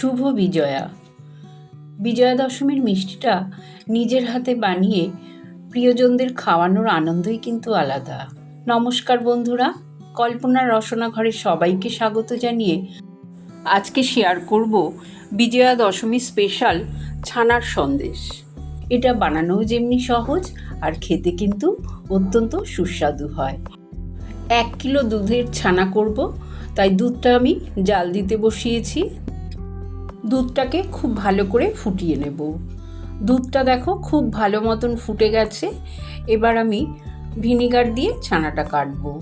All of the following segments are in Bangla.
শুভ বিজয়া। বিজয়া দশমীর মিষ্টিটা নিজের হাতে বানিয়ে প্রিয়জনদের খাওয়ানোর আনন্দই কিন্তু আলাদা। নমস্কার বন্ধুরা, কল্পনার রসনা ঘরে সবাইকে স্বাগত জানিয়ে আজকে শেয়ার করব বিজয়া দশমী স্পেশাল ছানার সন্দেশ। এটা বানানোও যেমনি সহজ আর খেতে কিন্তু অত্যন্ত সুস্বাদু হয়। 1 কিলো দুধের ছানা করব, তাই দুধটা আমি জাল দিতে বসিয়েছি। দুধটাকে খুব ভালো করে ফুটিয়ে নেব। দুধটা দেখো খুব ভালো মতন ফুটে গেছে। এবার আমি ভিনিগার দিয়ে ছানাটা কাটবো।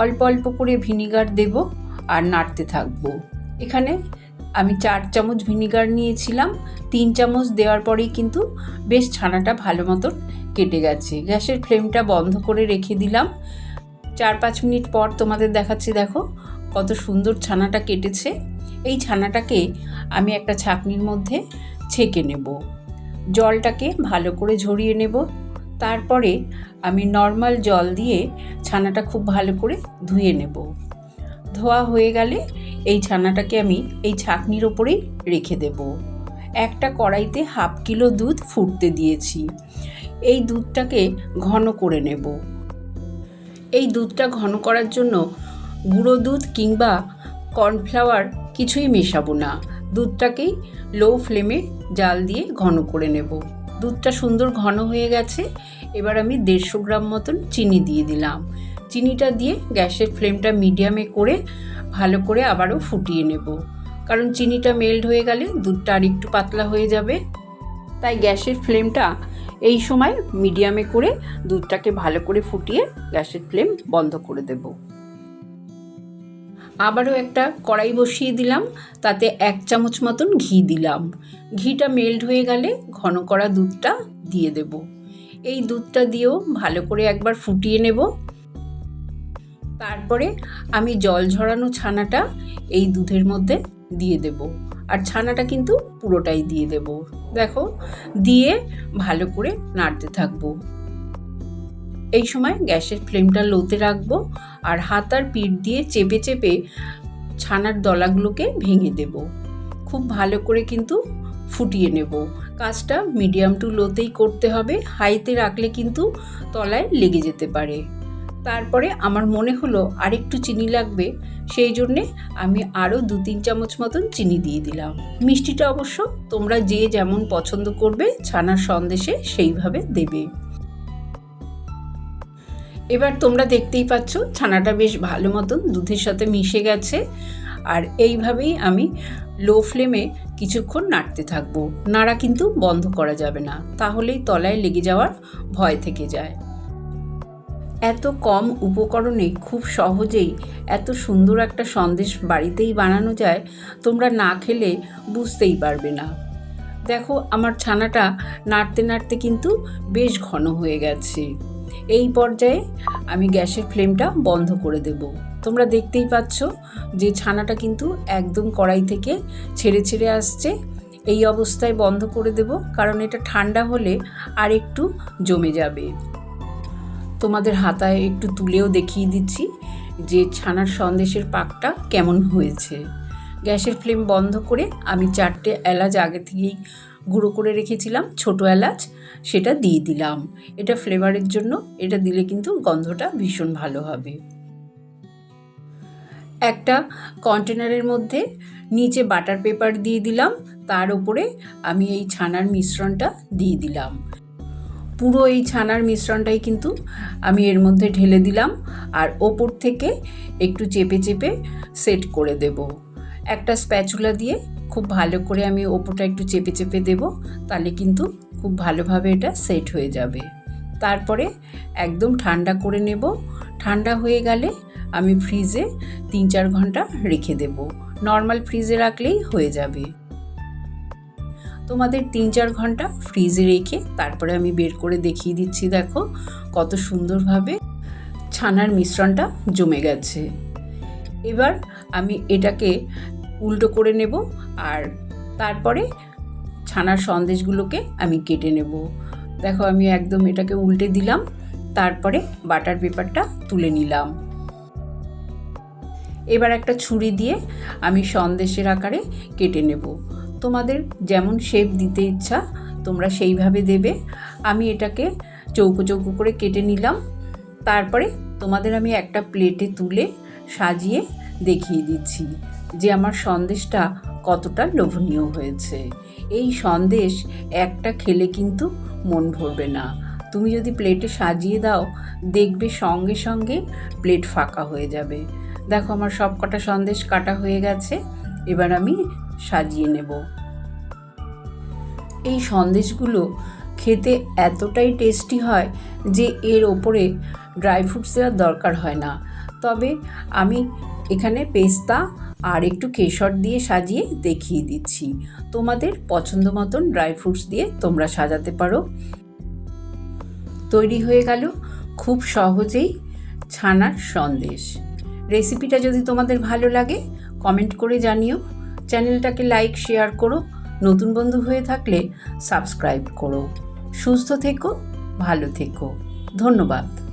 অল্প অল্প করে ভিনিগার দেব আর নাড়তে থাকবো। এখানে আমি 4 চামচ ভিনিগার নিয়েছিলাম। 3 চামচ দেওয়ার পরেই কিন্তু বেশ ছানাটা ভালো মতন কেটে গেছে। গ্যাসের ফ্লেমটা বন্ধ করে রেখে দিলাম। 4-5 মিনিট পর তোমাদের দেখাচ্ছি, দেখো কত সুন্দর ছানাটা কেটেছে। এই ছানাটাকে আমি একটা ছাঁকনির মধ্যে ছেঁকে নেব। জলটাকে ভালো করে ঝরিয়ে নেব। তারপরে আমি নর্মাল জল দিয়ে ছানাটা খুব ভালো করে ধুয়ে নেব। ধোয়া হয়ে গেলে এই ছানাটাকে আমি এই ছাঁকনির ওপরেই রেখে দেব। একটা কড়াইতে 1/2 কিলো দুধ ফুটতে দিয়েছি। এই দুধটাকে ঘন করে নেব। এই দুধটা ঘন করার জন্য গুঁড়ো দুধ কিংবা কর্নফ্লাওয়ার কিছুই মেশাবো না। দুধটাকেই লো ফ্লেমে জাল দিয়ে ঘন করে নেব। দুধটা সুন্দর ঘন হয়ে গেছে। এবার আমি 150 গ্রাম মতন চিনি দিয়ে দিলাম। চিনিটা দিয়ে গ্যাসের ফ্লেমটা মিডিয়ামে করে ভালো করে আবারও ফুটিয়ে নেব, কারণ চিনিটা মেল্ট হয়ে গেলে দুধটা আর একটু পাতলা হয়ে যাবে। তাই গ্যাসের ফ্লেমটা এই সময় মিডিয়ামে করে দুধটাকে ভালো করে ফুটিয়ে গ্যাসের ফ্লেম বন্ধ করে দেব। আবারও একটা কড়াই বসিয়ে দিলাম, তাতে 1 চামচ মতন ঘি দিলাম। ঘিটা মেল্ট হয়ে গেলে ঘন করা দুধটা দিয়ে দেব। এই দুধটা দিয়েও ভালো করে একবার ফুটিয়ে নেব। তারপরে আমি জল ঝরানো ছানাটা এই দুধের মধ্যে দিয়ে দেব, আর ছানাটা কিন্তু পুরোটাই দিয়ে দেব। দেখো, দিয়ে ভালো করে নাড়তে থাকবো। এই সময় গ্যাসের ফ্লেমটা লোতে রাখবো আর হাতার পিঠ দিয়ে চেপে চেপে ছানার দলাগুলোকে ভেঙে দেব। খুব ভালো করে কিন্তু ফুটিয়ে নেব। কাজটা মিডিয়াম টু লোতেই করতে হবে। হাইতে রাখলে কিন্তু তলায় লেগে যেতে পারে। তারপরে আমার মনে হলো আরেকটু চিনি লাগবে, সেই জন্যে আমি আরও 2-3 চামচ মতন চিনি দিয়ে দিলাম। মিষ্টিটা অবশ্য তোমরা যে যেমন পছন্দ করবে ছানার সন্দেশে সেইভাবে দেবে। এবার তোমরা দেখতেই পাচ্ছ ছানাটা বেশ ভালো মতন দুধের সাথে মিশে গেছে। আর এইভাবেই আমি লো ফ্লেমে কিছুক্ষণ নাড়তে থাকবো। নাড়া কিন্তু বন্ধ করা যাবে না, তাহলেই তলায় লেগে যাওয়ার ভয় থেকে যায়। এত কম উপকরণে খুব সহজেই এত সুন্দর একটা সন্দেশ বাড়িতেই বানানো যায়, তোমরা না খেলে বুঝতেই পারবে না। দেখো, আমার ছানাটা নাড়তে নাড়তে কিন্তু বেশ ঘন হয়ে গেছে। এই পর্যায়ে আমি গ্যাসের ফ্লেমটা বন্ধ করে দেব। তোমরা দেখতেই পাচ্ছ যে ছানাটা কিন্তু একদম কড়াই থেকে ছেড়ে ছেড়ে আসছে। এই অবস্থায় বন্ধ করে দেব, কারণ এটা ঠান্ডা হলে আর একটু জমে যাবে। তোমাদের হাতায় একটু তুলেও দেখিয়ে দিচ্ছি যে ছানার সন্দেশের পাকটা কেমন হয়েছে। গ্যাসের ফ্লেম বন্ধ করে আমি 4টে এলাচ আগে থেকেই গুঁড়ো করে রেখেছিলাম, ছোট এলাচ, সেটা দিয়ে দিলাম। এটা ফ্লেভারের জন্য, এটা দিলে কিন্তু গন্ধটা ভীষণ ভালো হবে। একটা কন্টেনারের মধ্যে নিচে বাটার পেপার দিয়ে দিলাম, তার উপরে আমি এই ছানার মিশ্রণটা দিয়ে দিলাম। পুরো এই ছানার মিশ্রণটাই কিন্তু আমি এর মধ্যে ঢেলে দিলাম, আর ওপর থেকে একটু চেপে চেপে সেট করে দেব। একটা স্প্যাচুলা দিয়ে খুব ভালো করে আমি ওপরটা একটু চেপে চেপে দেব, তাহলে কিন্তু খুব ভালোভাবে এটা সেট হয়ে যাবে। তারপরে একদম ঠান্ডা করে নেব। ঠান্ডা হয়ে গেলে আমি ফ্রিজে 3-4 ঘন্টা রেখে দেব। নর্মাল ফ্রিজে রাখলেই হয়ে যাবে। তোমাদের 3-4 ঘন্টা ফ্রিজে রেখে তারপরে আমি বের করে দেখিয়ে দিচ্ছি। দেখো কত সুন্দরভাবে ছানার মিশ্রণটা জমে গেছে। এবার আমি এটাকে উল্টো করে নেব, আর তারপরে ছানার সন্দেশগুলোকে আমি কেটে নেব। দেখো, আমি একদম এটাকে উল্টে দিলাম, তারপরে বাটার পেপারটা তুলে নিলাম। এবার একটা ছুরি দিয়ে আমি সন্দেশের আকারে কেটে নেব। তোমাদের যেমন শেপ দিতে ইচ্ছা তোমরা সেইভাবে দেবে। আমি এটাকে চৌকো চৌকো করে কেটে নিলাম। তারপরে তোমাদের আমি একটা প্লেটে তুলে সাজিয়ে দেখিয়ে দিচ্ছি যে আমার সন্দেশটা কতটা লোভনীয় হয়েছে। এই সন্দেশ একটা খেলে কিন্তু মন ভরবে না। তুমি যদি প্লেটে সাজিয়ে দাও দেখবে সঙ্গে সঙ্গে প্লেট ফাঁকা হয়ে যাবে। দেখো আমার সব কটা সন্দেশ কাটা হয়ে গেছে। এবার আমি সাজিয়ে নেব। এই সন্দেশগুলো খেতে এতটাই টেস্টি হয় যে এর ওপরে ড্রাই ফ্রুটস দেওয়ার দরকার হয় না। তবে আমি এখানে পেস্তা আর একটু কেশর দিয়ে সাজিয়ে দেখিয়ে দিচ্ছি। তোমাদের পছন্দ মতন ড্রাই ফ্রুটস দিয়ে তোমরা সাজাতে পারো। তৈরি হয়ে গেল খুব সহজেই ছানার সন্দেশ। রেসিপিটা যদি তোমাদের ভালো লাগে কমেন্ট করে জানিও। চ্যানেলটাকে লাইক শেয়ার করো। নতুন বন্ধু হয়ে থাকলে সাবস্ক্রাইব করো। সুস্থ থেকো, ভালো থেকো। ধন্যবাদ।